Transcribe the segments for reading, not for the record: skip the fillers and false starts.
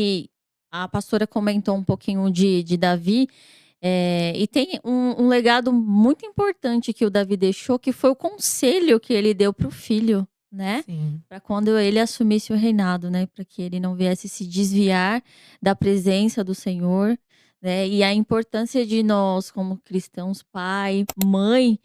E a pastora comentou um pouquinho de Davi, e tem um legado muito importante que o Davi deixou, que foi o conselho que ele deu para o filho, né, Sim. para quando ele assumisse o reinado, né, para que ele não viesse se desviar da presença do Senhor, né, e a importância de nós como cristãos, pai, mãe,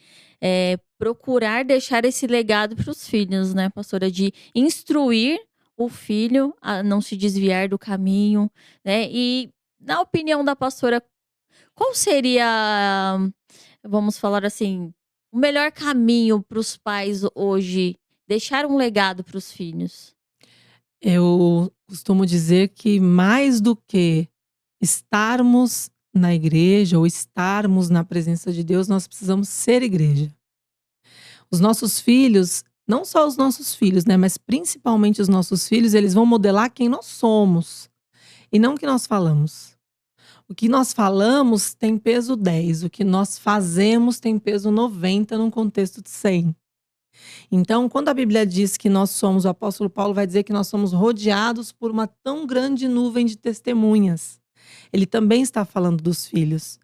procurar deixar esse legado para os filhos, né, pastora, de instruir o filho a não se desviar do caminho, né. E, na opinião da pastora, qual seria, vamos falar assim, o melhor caminho para os pais hoje deixar um legado para os filhos? Eu costumo dizer que mais do que estarmos na igreja ou estarmos na presença de Deus, nós precisamos ser igreja. Os nossos filhos, não só os nossos filhos, né, mas principalmente os nossos filhos, eles vão modelar quem nós somos e não o que nós falamos. O que nós falamos tem peso 10, o que nós fazemos tem peso 90 num contexto de 100. Então, quando a Bíblia diz que nós somos, o apóstolo Paulo vai dizer que nós somos rodeados por uma tão grande nuvem de testemunhas. Ele também está falando dos filhos.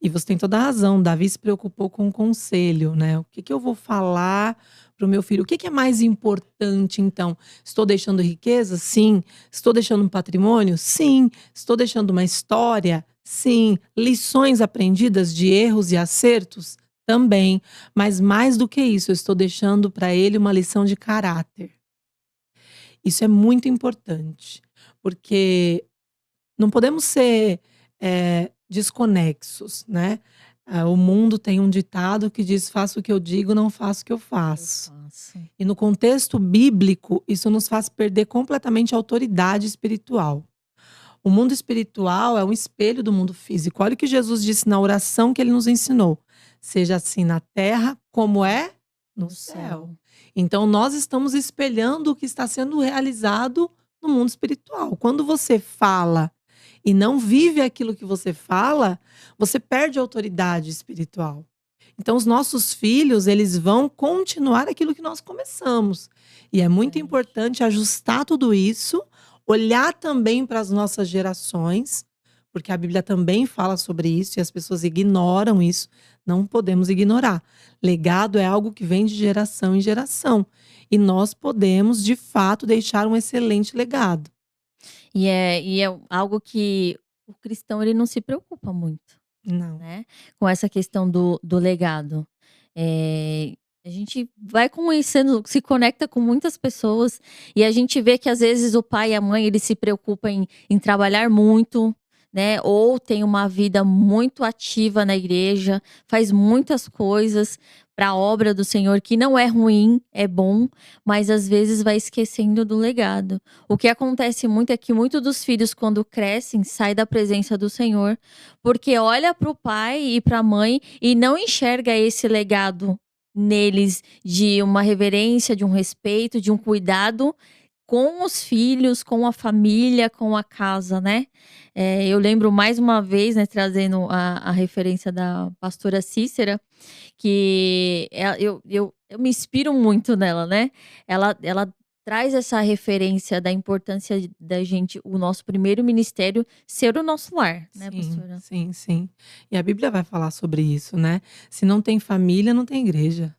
E você tem toda a razão, Davi se preocupou com o conselho, né? O que eu vou falar para o meu filho? O que é mais importante, então? Estou deixando riqueza? Sim. Estou deixando um patrimônio? Sim. Estou deixando uma história? Sim. Lições aprendidas de erros e acertos? Também. Mas mais do que isso, eu estou deixando para ele uma lição de caráter. Isso é muito importante, porque não podemos ser desconexos, né? O mundo tem um ditado que diz: faça o que eu digo, não faça o que eu Eu faço. faço. E no contexto bíblico, isso nos faz perder completamente a autoridade espiritual. O mundo espiritual é um espelho do mundo físico. Olha o que Jesus disse na oração que ele nos ensinou: seja assim na terra como é no No céu. céu. Então nós estamos espelhando o que está sendo realizado no mundo espiritual. Quando você fala e não vive aquilo que você fala, você perde a autoridade espiritual. Então os nossos filhos, eles vão continuar aquilo que nós começamos. E é muito Verdade. importante ajustar tudo isso, olhar também para as nossas gerações, porque a Bíblia também fala sobre isso e as pessoas ignoram isso. Não podemos ignorar. Legado é algo que vem de geração em geração. E nós podemos, de fato, deixar um excelente legado. E é algo que o cristão ele não se preocupa muito, Não. né, com essa questão do legado. A gente vai conhecendo, se conecta com muitas pessoas e a gente vê que às vezes o pai e a mãe eles se preocupam em trabalhar muito, né, ou tem uma vida muito ativa na igreja, faz muitas coisas para a obra do Senhor, que não é ruim, é bom, mas às vezes vai esquecendo do legado. O que acontece muito é que muitos dos filhos quando crescem, saem da presença do Senhor, porque olha para o pai e para a mãe e não enxerga esse legado neles, de uma reverência, de um respeito, de um cuidado com os filhos, com a família, com a casa, né. Eu lembro mais uma vez, né, trazendo a referência da pastora Cícera, que eu me inspiro muito nela, né. Ela traz essa referência da importância da gente, o nosso primeiro ministério ser o nosso lar, né, Sim, pastora? sim, sim. E a Bíblia vai falar sobre isso, né. Se não tem família, não tem igreja.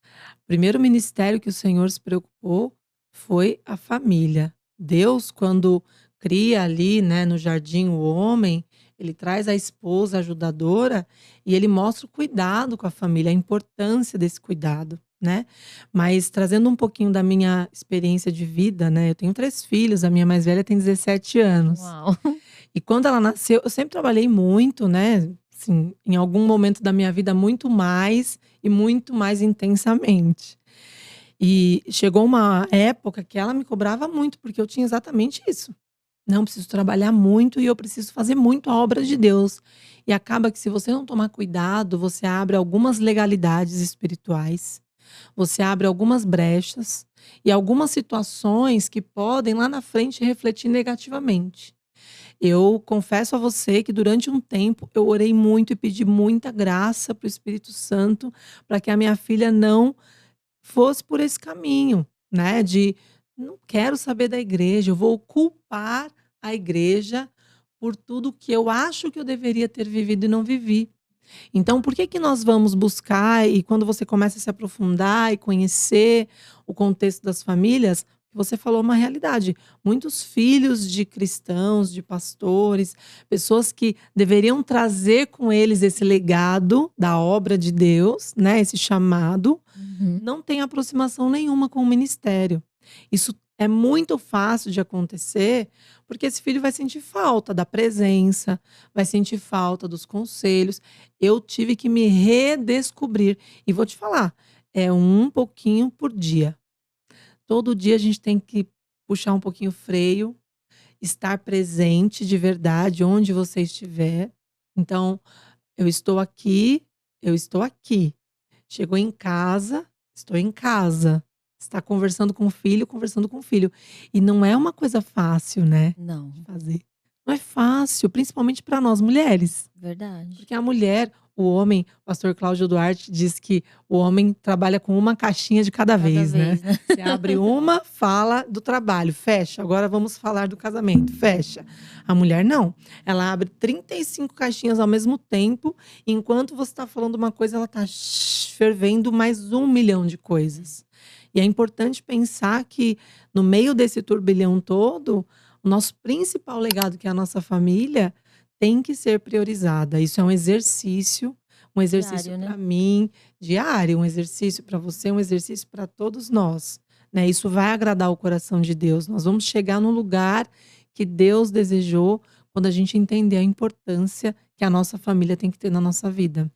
O primeiro ministério que o Senhor se preocupou foi a família. Deus, quando cria ali, né, no jardim o homem, ele traz a esposa ajudadora e ele mostra o cuidado com a família, a importância desse cuidado, né. Mas trazendo um pouquinho da minha experiência de vida, né, eu tenho 3 filhos, a minha mais velha tem 17 anos. Uau. E quando ela nasceu, eu sempre trabalhei muito, né, assim, em algum momento da minha vida muito mais e muito mais intensamente. E chegou uma época que ela me cobrava muito, porque eu tinha exatamente isso. Não, preciso trabalhar muito e eu preciso fazer muito a obra de Deus. E acaba que se você não tomar cuidado, você abre algumas legalidades espirituais, você abre algumas brechas e algumas situações que podem lá na frente refletir negativamente. Eu confesso a você que durante um tempo eu orei muito e pedi muita graça para o Espírito Santo, para que a minha filha não fosse por esse caminho, né, de não quero saber da igreja, eu vou culpar a igreja por tudo que eu acho que eu deveria ter vivido e não vivi. Então, por que que nós vamos buscar, e quando você começa a se aprofundar e conhecer o contexto das famílias, você falou uma realidade. Muitos filhos de cristãos, de pastores, pessoas que deveriam trazer com eles esse legado da obra de Deus, né, esse chamado, Uhum. não têm aproximação nenhuma com o ministério. Isso é muito fácil de acontecer, porque esse filho vai sentir falta da presença, vai sentir falta dos conselhos. Eu tive que me redescobrir. E vou te falar, é um pouquinho por dia. Todo dia a gente tem que puxar um pouquinho o freio, estar presente de verdade onde você estiver. Então, eu estou aqui, eu estou aqui. Chegou em casa, estou em casa. Está conversando com o filho, conversando com o filho. E não é uma coisa fácil, né, Não, de fazer. Não é fácil, principalmente para nós mulheres. verdade. Porque a mulher, o homem, o pastor Cláudio Duarte diz que o homem trabalha com uma caixinha de cada Cada vez, né? vez, né? Você abre uma, fala do trabalho, fecha. Agora vamos falar do casamento, fecha. A mulher não. Ela abre 35 caixinhas ao mesmo tempo. Enquanto você está falando uma coisa, ela está fervendo mais 1 milhão de coisas. E é importante pensar que no meio desse turbilhão todo, o nosso principal legado, que é a nossa família, tem que ser priorizada. Isso é um exercício Diário, né? para mim, diário, um exercício para você, um exercício para todos nós, né? Isso vai agradar o coração de Deus. Nós vamos chegar no lugar que Deus desejou quando a gente entender a importância que a nossa família tem que ter na nossa vida.